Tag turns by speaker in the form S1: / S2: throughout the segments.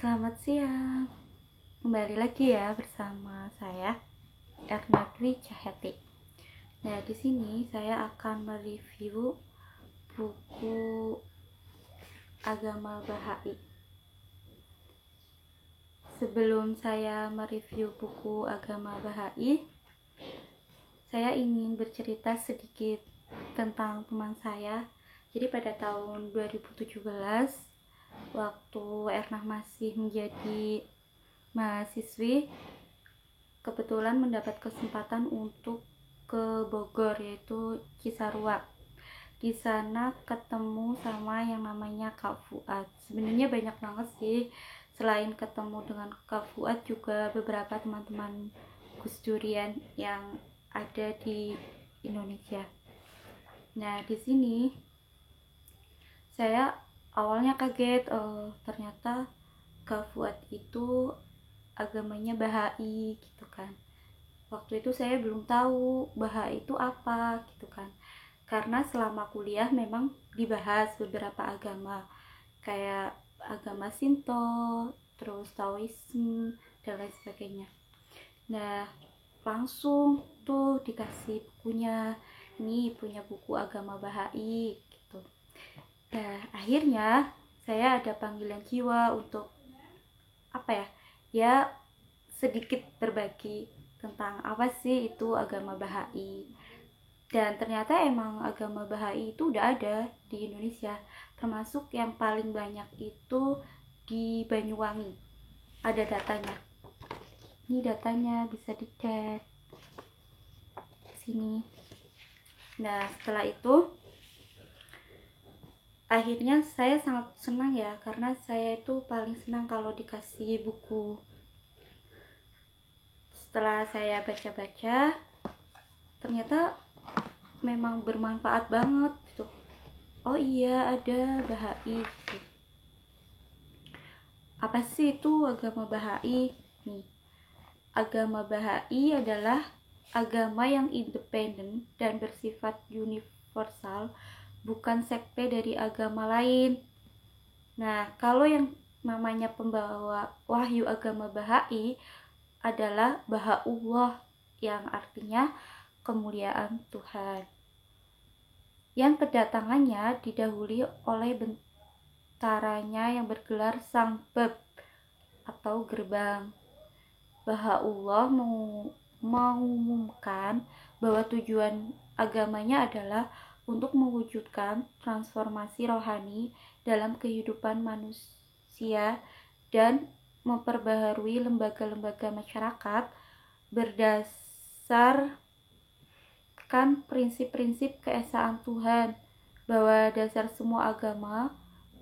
S1: Selamat siang. Kembali lagi ya bersama saya Erna Dwi Cahyati. Nah, di sini saya akan mereview buku Agama Bahai. Sebelum saya mereview buku Agama Bahai, saya ingin bercerita sedikit tentang teman saya. Jadi pada tahun 2017, waktu Erna masih menjadi mahasiswi, kebetulan mendapat kesempatan untuk ke Bogor, yaitu Cisarua. Di sana ketemu sama yang namanya Kak Fuad. Sebenarnya banyak banget sih, selain ketemu dengan Kak Fuad juga beberapa teman-teman Gus Durian yang ada di Indonesia. Nah, di sini saya awalnya kaget, ternyata Kak Fuad itu agamanya Bahai gitu kan. Waktu itu saya belum tahu Bahai itu apa gitu kan, karena selama kuliah memang dibahas beberapa agama kayak agama Shinto, terus Taoisme dan lain sebagainya. Nah, langsung tuh dikasih bukunya, ini punya buku agama Bahai gitu. Nah, akhirnya saya ada panggilan jiwa untuk ya sedikit berbagi tentang apa sih itu agama Bahai. Dan ternyata emang agama Bahai itu udah ada di Indonesia, termasuk yang paling banyak itu di Banyuwangi. Ada datanya. Ini datanya bisa dicek di sini. Nah, setelah itu akhirnya saya sangat senang ya, karena saya itu paling senang kalau dikasih buku. Setelah saya baca-baca, ternyata memang bermanfaat banget gitu. Oh iya, ada Bahai gitu. Apa sih itu agama Bahai? Nih, agama Bahai adalah agama yang independen dan bersifat universal, bukan sekte dari agama lain. Nah, kalau yang namanya pembawa wahyu agama Bahai adalah Bahaullah, yang artinya kemuliaan Tuhan, yang kedatangannya didahului oleh bentaranya yang bergelar sang bab atau gerbang. Bahaullah mengumumkan bahwa tujuan agamanya adalah untuk mewujudkan transformasi rohani dalam kehidupan manusia dan memperbaharui lembaga-lembaga masyarakat berdasarkan prinsip-prinsip keesaan Tuhan, bahwa dasar semua agama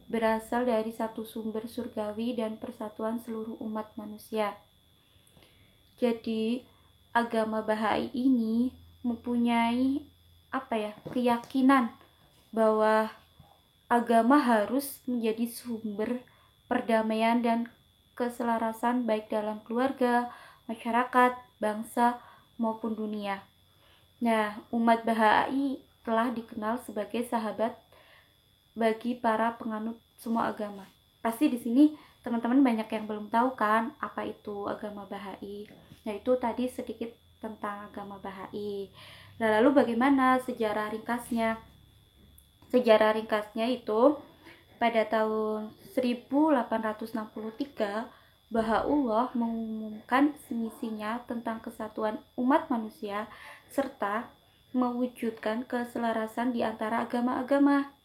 S1: berasal dari satu sumber surgawi dan persatuan seluruh umat manusia. Jadi agama Bahai ini mempunyai keyakinan bahwa agama harus menjadi sumber perdamaian dan keselarasan baik dalam keluarga, masyarakat, bangsa maupun dunia. Nah, umat Bahai telah dikenal sebagai sahabat bagi para penganut semua agama. Pasti di sini teman-teman banyak yang belum tahu kan apa itu agama Bahai. Nah, itu tadi sedikit tentang agama Bahai. Lalu bagaimana sejarah ringkasnya? Sejarah ringkasnya itu pada tahun 1863 Bahaullah mengumumkan misinya tentang kesatuan umat manusia serta mewujudkan keselarasan di antara agama-agama.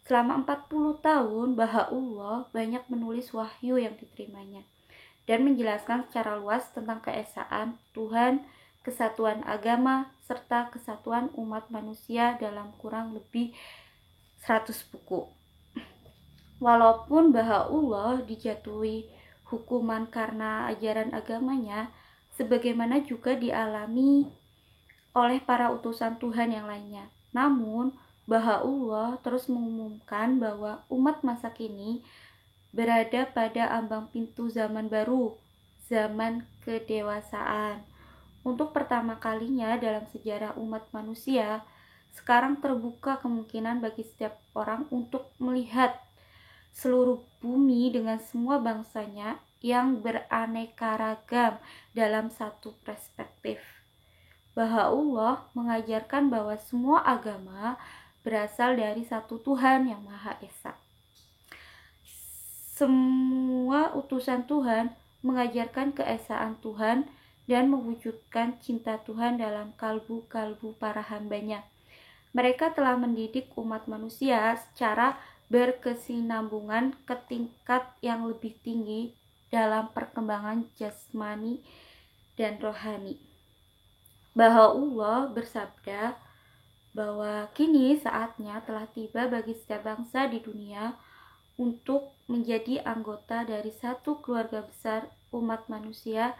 S1: Selama 40 tahun Bahaullah banyak menulis wahyu yang diterimanya dan menjelaskan secara luas tentang keesaan Tuhan, kesatuan agama, serta kesatuan umat manusia dalam kurang lebih 100 buku. Walaupun Bahaullah dijatuhi hukuman karena ajaran agamanya, sebagaimana juga dialami oleh para utusan Tuhan yang lainnya. Namun, Bahaullah terus mengumumkan bahwa umat masa kini berada pada ambang pintu zaman baru, zaman kedewasaan. Untuk pertama kalinya dalam sejarah umat manusia, sekarang terbuka kemungkinan bagi setiap orang untuk melihat seluruh bumi dengan semua bangsanya yang beraneka ragam dalam satu perspektif. Baha'u'llah mengajarkan bahwa semua agama berasal dari satu Tuhan yang Maha Esa. Semua utusan Tuhan mengajarkan keesaan Tuhan dan mewujudkan cinta Tuhan dalam kalbu-kalbu para hambanya. Mereka telah mendidik umat manusia secara berkesinambungan ke tingkat yang lebih tinggi dalam perkembangan jasmani dan rohani. Baha'u'llah bersabda bahwa kini saatnya telah tiba bagi setiap bangsa di dunia untuk menjadi anggota dari satu keluarga besar umat manusia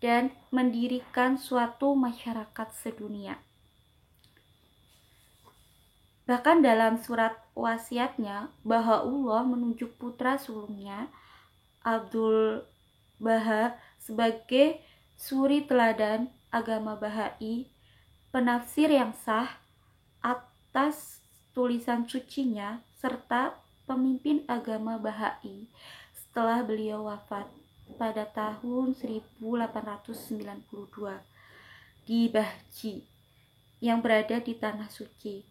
S1: dan mendirikan suatu masyarakat sedunia. Bahkan dalam surat wasiatnya, Baha'u'llah menunjuk putra sulungnya, Abdul Baha, sebagai suri teladan agama Baha'i, penafsir yang sah atas tulisan sucinya, serta pemimpin agama Baha'i setelah beliau wafat pada tahun 1892 di Bahji yang berada di Tanah Suci.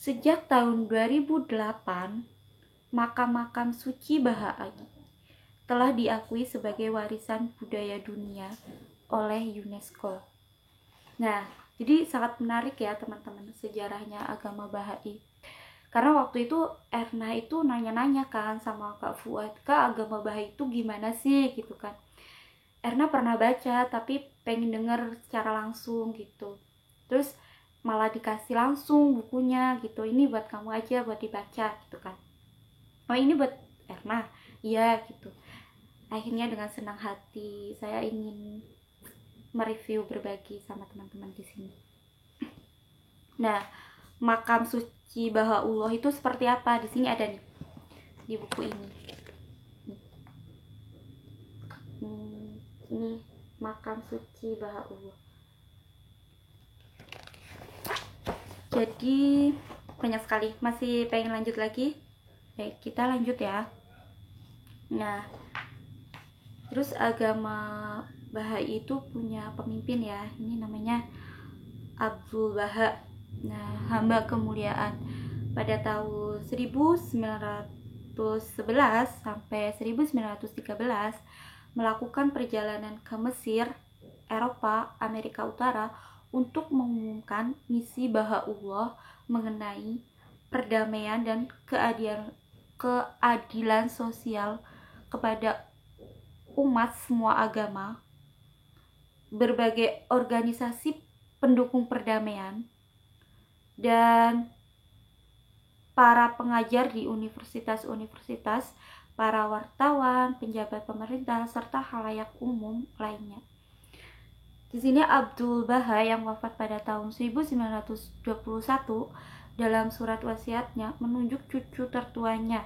S1: Sejak tahun 2008, makam-makam suci Baha'i telah diakui sebagai warisan budaya dunia oleh UNESCO. Nah, jadi sangat menarik ya teman-teman sejarahnya agama Baha'i. Karena waktu itu Erna itu nanya-nanya kan sama Kak Fuad, Kak, agama Baha'i itu gimana sih gitu kan. Erna pernah baca tapi pengen denger secara langsung gitu. Terus malah dikasih langsung bukunya gitu, ini buat kamu aja buat dibaca gitu kan. Oh, ini buat Erna, iya gitu. Akhirnya dengan senang hati saya ingin mereview, berbagi sama teman-teman di sini. Nah, makam suci Baha'u'llah itu seperti apa? Di sini ada nih, di buku ini. Ini makam suci Baha'u'llah. Jadi banyak sekali. Masih pengen lanjut lagi? Baik, kita lanjut ya. Nah, terus agama Baha'i itu punya pemimpin ya. Ini namanya Abdul Baha. Nah, hamba kemuliaan pada tahun 1911 sampai 1913 melakukan perjalanan ke Mesir, Eropa, Amerika Utara untuk mengumumkan misi Baha'u'llah mengenai perdamaian dan keadilan sosial kepada umat semua agama. Berbagai organisasi pendukung perdamaian dan para pengajar di universitas-universitas, para wartawan, penjabat pemerintah, serta khalayak umum lainnya. Di sini Abdul Baha yang wafat pada tahun 1921 dalam surat wasiatnya menunjuk cucu tertuanya,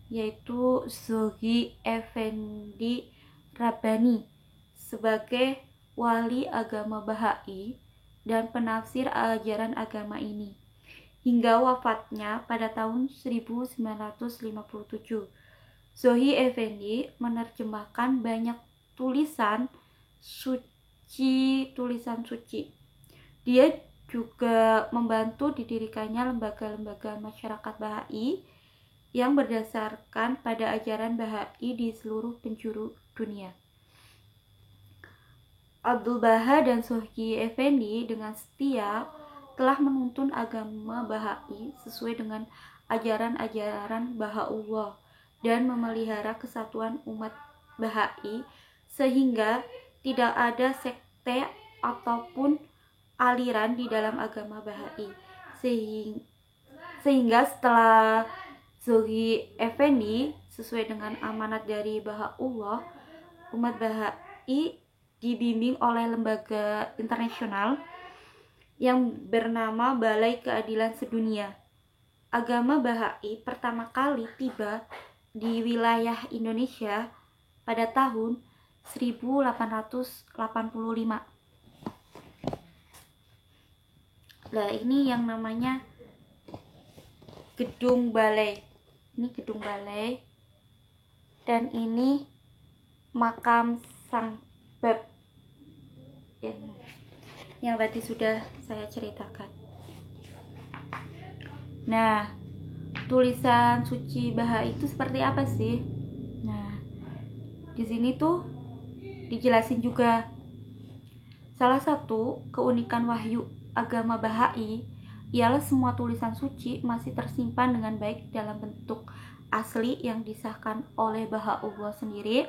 S1: yaitu Zohri Effendi Rabbani, sebagai wali agama Baha'i dan penafsir ajaran agama ini hingga wafatnya pada tahun 1957. Zohri Effendi menerjemahkan banyak tulisan suci. Dia juga membantu didirikannya lembaga-lembaga masyarakat Baha'i yang berdasarkan pada ajaran Baha'i di seluruh penjuru dunia. Abdul Baha dan Zohri Effendi dengan setia telah menuntun agama Baha'i sesuai dengan ajaran-ajaran Baha'u'llah dan memelihara kesatuan umat Baha'i sehingga tidak ada sekte ataupun aliran di dalam agama Baha'i. Sehingga setelah Zohri Effendi sesuai dengan amanat dari Baha'u'llah, umat Baha'i dibimbing oleh lembaga internasional yang bernama Balai Keadilan Sedunia. Agama Baha'i pertama kali tiba di wilayah Indonesia pada tahun 1885. Nah, ini yang namanya Gedung Balai. Ini gedung balai. Dan ini makam Sang Bab yang tadi sudah saya ceritakan. Nah, tulisan suci Bahai itu seperti apa sih? Nah, di sini tuh dijelasin juga. Salah satu keunikan wahyu agama Bahai ialah semua tulisan suci masih tersimpan dengan baik dalam bentuk asli yang disahkan oleh Bahaullah sendiri,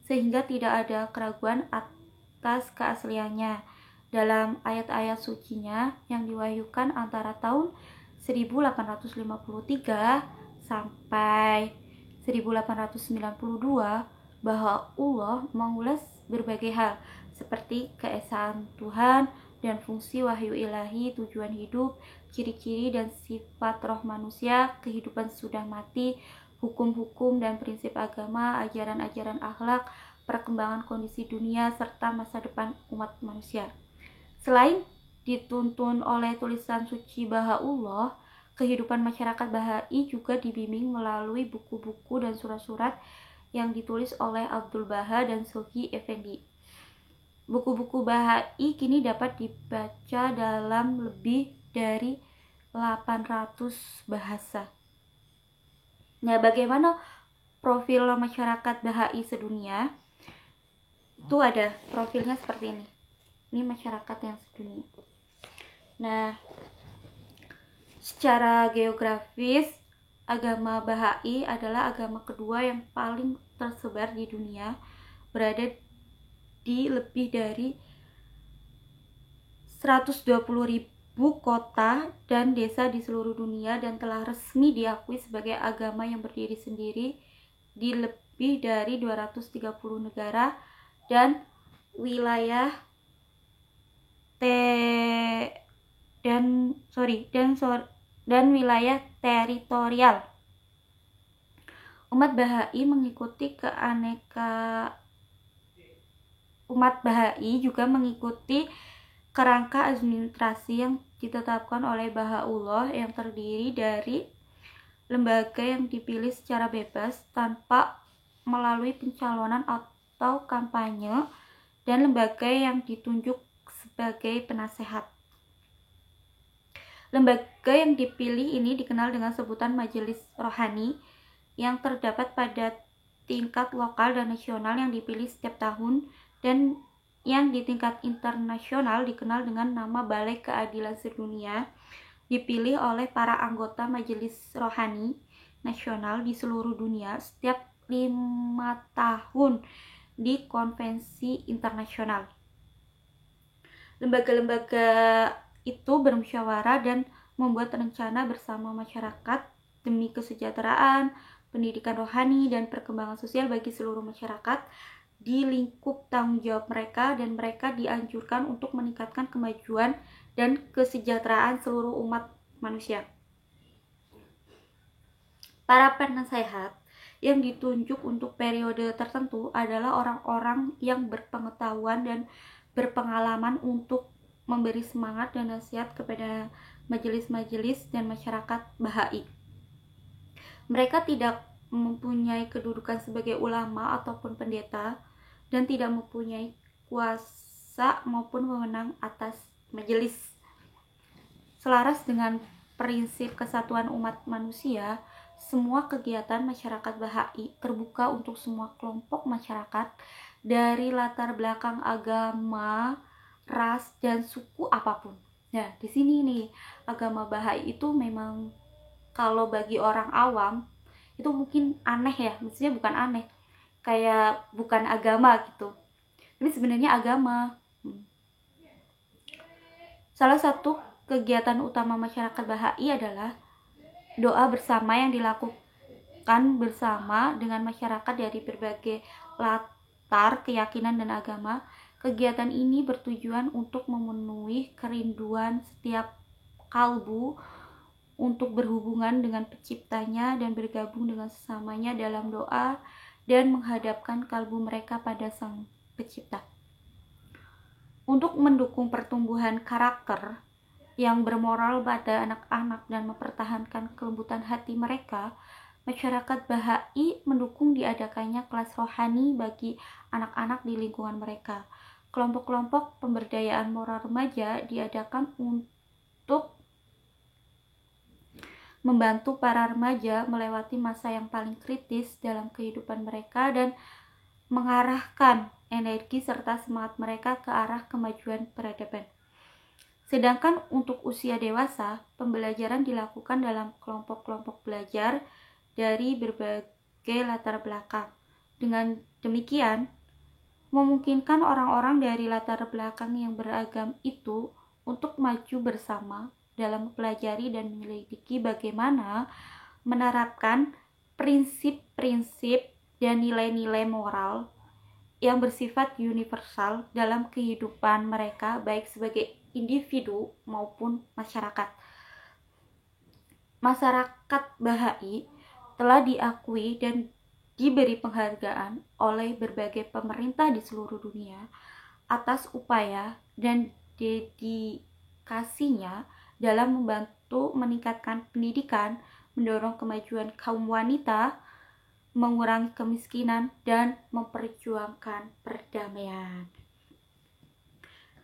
S1: sehingga tidak ada keraguan atas keasliannya. Dalam ayat-ayat sucinya yang diwahyukan antara tahun 1853 sampai 1892, Bahaullah mengulas berbagai hal seperti keesaan Tuhan dan fungsi wahyu ilahi, tujuan hidup, ciri-ciri dan sifat roh manusia, kehidupan sudah mati, hukum-hukum dan prinsip agama, ajaran-ajaran akhlak, perkembangan kondisi dunia, serta masa depan umat manusia. Selain dituntun oleh tulisan suci Bahaullah, kehidupan masyarakat Bahai juga dibimbing melalui buku-buku dan surat-surat yang ditulis oleh Abdul Baha dan Sogi Effendi. Buku-buku Bahai kini dapat dibaca dalam lebih dari 800 bahasa. Nah, bagaimana profil masyarakat Bahai sedunia? Itu ada profilnya seperti ini. Ini masyarakat yang sedunia. Nah, secara geografis, agama Bahai adalah agama kedua yang paling tersebar di dunia, berada di lebih dari 120.000 kota dan desa di seluruh dunia dan telah resmi diakui sebagai agama yang berdiri sendiri di lebih dari 230 negara dan wilayah dan wilayah teritorial. Umat Bahai juga mengikuti kerangka administrasi yang ditetapkan oleh Bahaullah yang terdiri dari lembaga yang dipilih secara bebas tanpa melalui pencalonan atau kampanye dan lembaga yang ditunjuk sebagai penasehat. Lembaga yang dipilih ini dikenal dengan sebutan Majelis Rohani yang terdapat pada tingkat lokal dan nasional yang dipilih setiap tahun, dan yang di tingkat internasional dikenal dengan nama Balai Keadilan Sedunia, dipilih oleh para anggota Majelis Rohani Nasional di seluruh dunia setiap 5 tahun di konvensi internasional. Lembaga-lembaga itu bermusyawarah dan membuat rencana bersama masyarakat demi kesejahteraan, pendidikan rohani, dan perkembangan sosial bagi seluruh masyarakat di lingkup tanggung jawab mereka, dan mereka dianjurkan untuk meningkatkan kemajuan dan kesejahteraan seluruh umat manusia. Para penasehat yang ditunjuk untuk periode tertentu adalah orang-orang yang berpengetahuan dan berpengalaman untuk memberi semangat dan nasihat kepada majelis-majelis dan masyarakat Bahai. Mereka tidak mempunyai kedudukan sebagai ulama ataupun pendeta dan tidak mempunyai kuasa maupun wewenang atas majelis. Selaras dengan prinsip kesatuan umat manusia, semua kegiatan masyarakat Bahai terbuka untuk semua kelompok masyarakat dari latar belakang agama, ras, dan suku apapun. Nah, di sini nih, agama Bahai itu memang kalau bagi orang awam itu mungkin aneh ya, maksudnya bukan aneh, kayak bukan agama gitu, tapi sebenarnya agama. Salah satu kegiatan utama masyarakat Bahai adalah doa bersama yang dilakukan bersama dengan masyarakat dari berbagai latar keyakinan dan agama. Kegiatan ini bertujuan untuk memenuhi kerinduan setiap kalbu untuk berhubungan dengan penciptanya dan bergabung dengan sesamanya dalam doa dan menghadapkan kalbu mereka pada Sang Pencipta. Untuk mendukung pertumbuhan karakter yang bermoral pada anak-anak dan mempertahankan kelembutan hati mereka, Masyarakat Bahai mendukung diadakannya kelas rohani bagi anak-anak di lingkungan mereka. Kelompok-kelompok pemberdayaan moral remaja diadakan untuk membantu para remaja melewati masa yang paling kritis dalam kehidupan mereka dan mengarahkan energi serta semangat mereka ke arah kemajuan peradaban. Sedangkan untuk usia dewasa, pembelajaran dilakukan dalam kelompok-kelompok belajar dari berbagai latar belakang. Dengan demikian, memungkinkan orang-orang dari latar belakang yang beragam itu untuk maju bersama dalam mempelajari dan menyelidiki bagaimana menerapkan prinsip-prinsip dan nilai-nilai moral yang bersifat universal dalam kehidupan mereka baik sebagai individu maupun masyarakat. Masyarakat Bahai telah diakui dan diberi penghargaan oleh berbagai pemerintah di seluruh dunia atas upaya dan dedikasinya dalam membantu meningkatkan pendidikan, mendorong kemajuan kaum wanita, mengurangi kemiskinan, dan memperjuangkan perdamaian.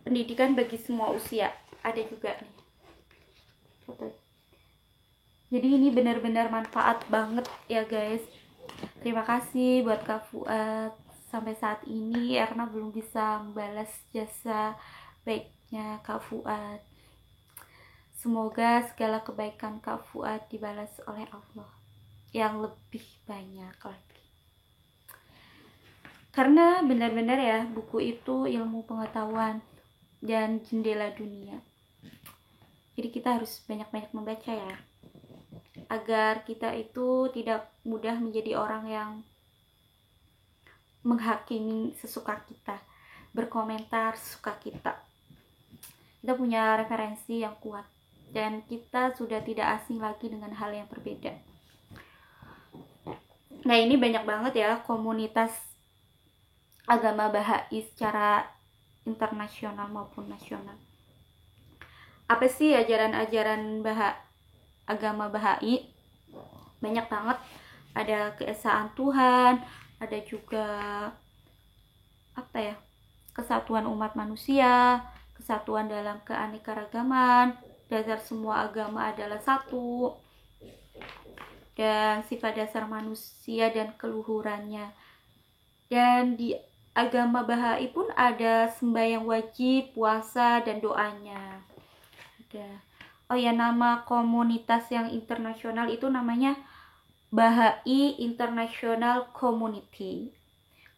S1: Pendidikan bagi semua usia ada juga nih. Jadi ini benar-benar manfaat banget ya guys. Terima kasih buat Kak Fuad sampai saat ini karena belum bisa membalas jasa baiknya Kak Fuad. Semoga segala kebaikan Kak Fuad dibalas oleh Allah yang lebih banyak lagi. Karena benar-benar ya, buku itu ilmu pengetahuan dan jendela dunia. Jadi kita harus banyak-banyak membaca ya, agar kita itu tidak mudah menjadi orang yang menghakimi sesuka kita, berkomentar sesuka kita. Kita punya referensi yang kuat dan kita sudah tidak asing lagi dengan hal yang berbeda. Nah, ini banyak banget ya komunitas agama Bahai secara internasional maupun nasional. Apa sih ajaran-ajaran agama Bahai? Banyak banget. Ada keesaan Tuhan, ada juga kesatuan umat manusia, kesatuan dalam keanekaragaman, dasar semua agama adalah satu, dan sifat dasar manusia dan keluhurannya. Dan di agama Bahai pun ada sembahyang wajib, puasa, dan doanya. Nama komunitas yang internasional itu namanya Bahai International Community.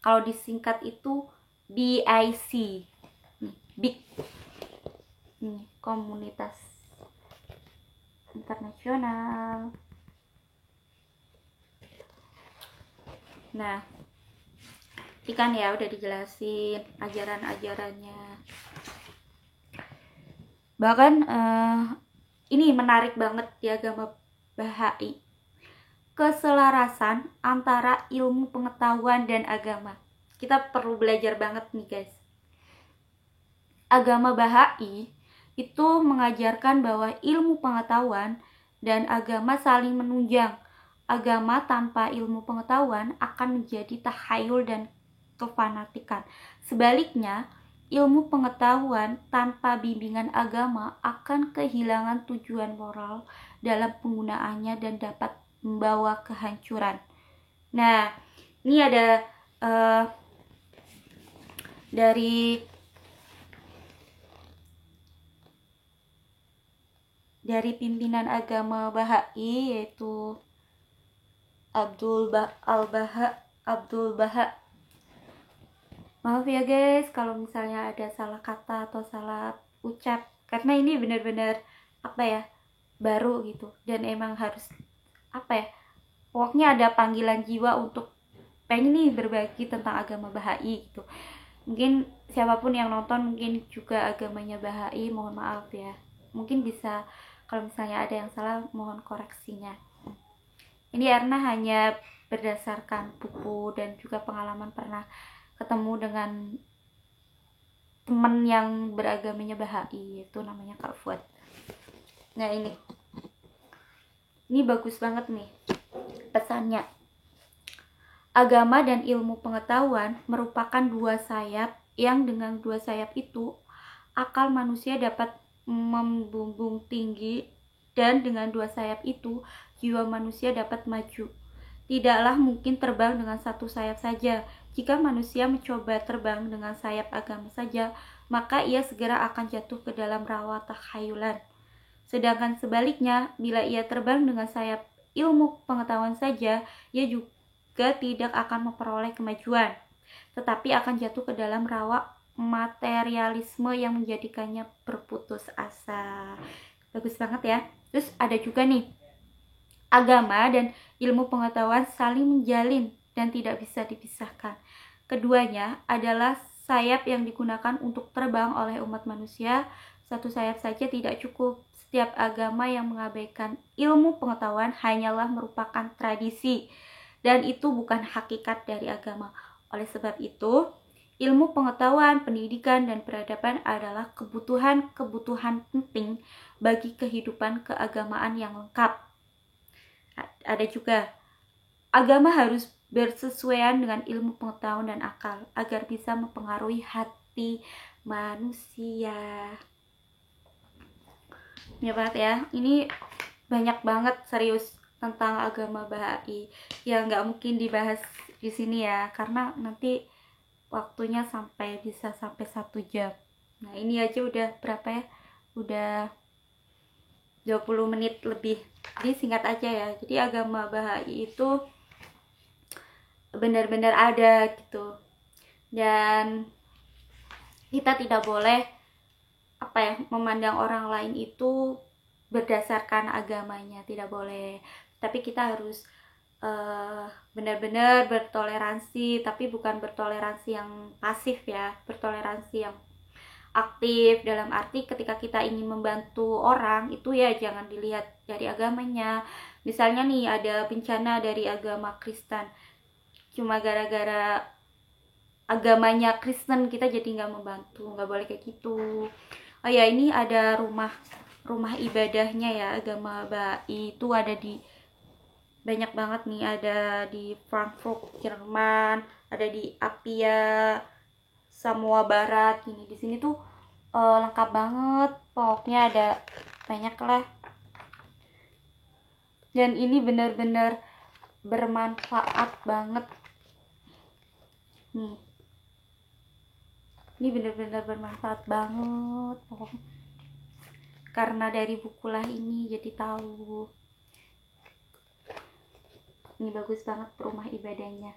S1: Kalau disingkat itu BIC. Big. Komunitas internasional. Nah, ikan ya udah dijelasin ajaran-ajarannya. Bahkan ini menarik banget di agama Bahai. Keselarasan antara ilmu pengetahuan dan agama. Kita perlu belajar banget nih guys. Agama Bahai itu mengajarkan bahwa ilmu pengetahuan dan agama saling menunjang. Agama tanpa ilmu pengetahuan akan menjadi takhayul dan kefanatikan. Sebaliknya, ilmu pengetahuan tanpa bimbingan agama akan kehilangan tujuan moral dalam penggunaannya dan dapat membawa kehancuran. Nah, ini ada dari pimpinan agama Bahai, yaitu Abdul Baha. Maaf ya guys kalau misalnya ada salah kata atau salah ucap, karena ini benar-benar baru gitu, dan emang harus pokoknya ada panggilan jiwa untuk pengen nih berbagi tentang agama Bahai gitu. Mungkin siapapun yang nonton mungkin juga agamanya Bahai, mohon maaf ya. Mungkin bisa, kalau misalnya ada yang salah mohon koreksinya. Ini karena hanya berdasarkan buku dan juga pengalaman pernah ketemu dengan teman yang beragamanya Bahai, itu namanya Kak Fuad. Nah, ini bagus banget nih. Pesannya, agama dan ilmu pengetahuan merupakan dua sayap yang dengan dua sayap itu akal manusia dapat membumbung tinggi, dan dengan dua sayap itu jiwa manusia dapat maju. Tidaklah mungkin terbang dengan satu sayap saja. Jika manusia mencoba terbang dengan sayap agama saja, maka ia segera akan jatuh ke dalam rawa takhayulan. Sedangkan sebaliknya, bila ia terbang dengan sayap ilmu pengetahuan saja, ia juga tidak akan memperoleh kemajuan, tetapi akan jatuh ke dalam rawa materialisme yang menjadikannya berputus asa. Bagus banget ya. Terus ada juga nih, agama dan ilmu pengetahuan saling menjalin dan tidak bisa dipisahkan. Keduanya adalah sayap yang digunakan untuk terbang oleh umat manusia. Satu sayap saja tidak cukup. Setiap agama yang mengabaikan ilmu pengetahuan hanyalah merupakan tradisi, dan itu bukan hakikat dari agama. Oleh sebab itu, ilmu pengetahuan, pendidikan, dan peradaban adalah kebutuhan-kebutuhan penting bagi kehidupan keagamaan yang lengkap. Ada juga, agama harus bersesuaian dengan ilmu pengetahuan dan akal agar bisa mempengaruhi hati manusia. Ya banget ya, ini banyak banget serius tentang agama Bahai. Ya nggak mungkin dibahas di sini ya, karena nanti waktunya bisa sampai 1 jam. Nah ini aja udah berapa ya? Udah 20 menit lebih. Jadi singkat aja ya. Jadi agama Bahai itu benar-benar ada gitu. Dan kita tidak boleh memandang orang lain itu berdasarkan agamanya, tidak boleh. Tapi kita harus benar-benar bertoleransi, tapi bukan bertoleransi yang pasif ya, bertoleransi yang aktif, dalam arti ketika kita ingin membantu orang itu ya jangan dilihat dari agamanya. Misalnya nih ada bencana dari agama Kristen, cuma gara-gara agamanya Kristen kita jadi nggak membantu, nggak boleh kayak gitu. Oh ya, ini ada rumah ibadahnya ya, agama Bahai itu ada di banyak banget nih, ada di Frankfurt Jerman, ada di Apia Samoa Barat. Ini di sini tuh lengkap banget, pokoknya ada banyak lah, dan ini benar-benar bermanfaat banget nih. Ini benar-benar bermanfaat banget pokoknya. Karena dari bukulah ini jadi tahu. Ini bagus banget rumah ibadahnya.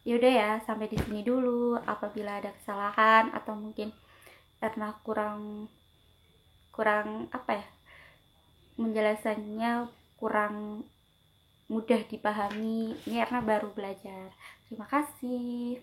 S1: Yaudah ya, sampai di sini dulu. Apabila ada kesalahan atau mungkin karena kurang menjelasannya kurang mudah dipahami, ini karena baru belajar. Terima kasih.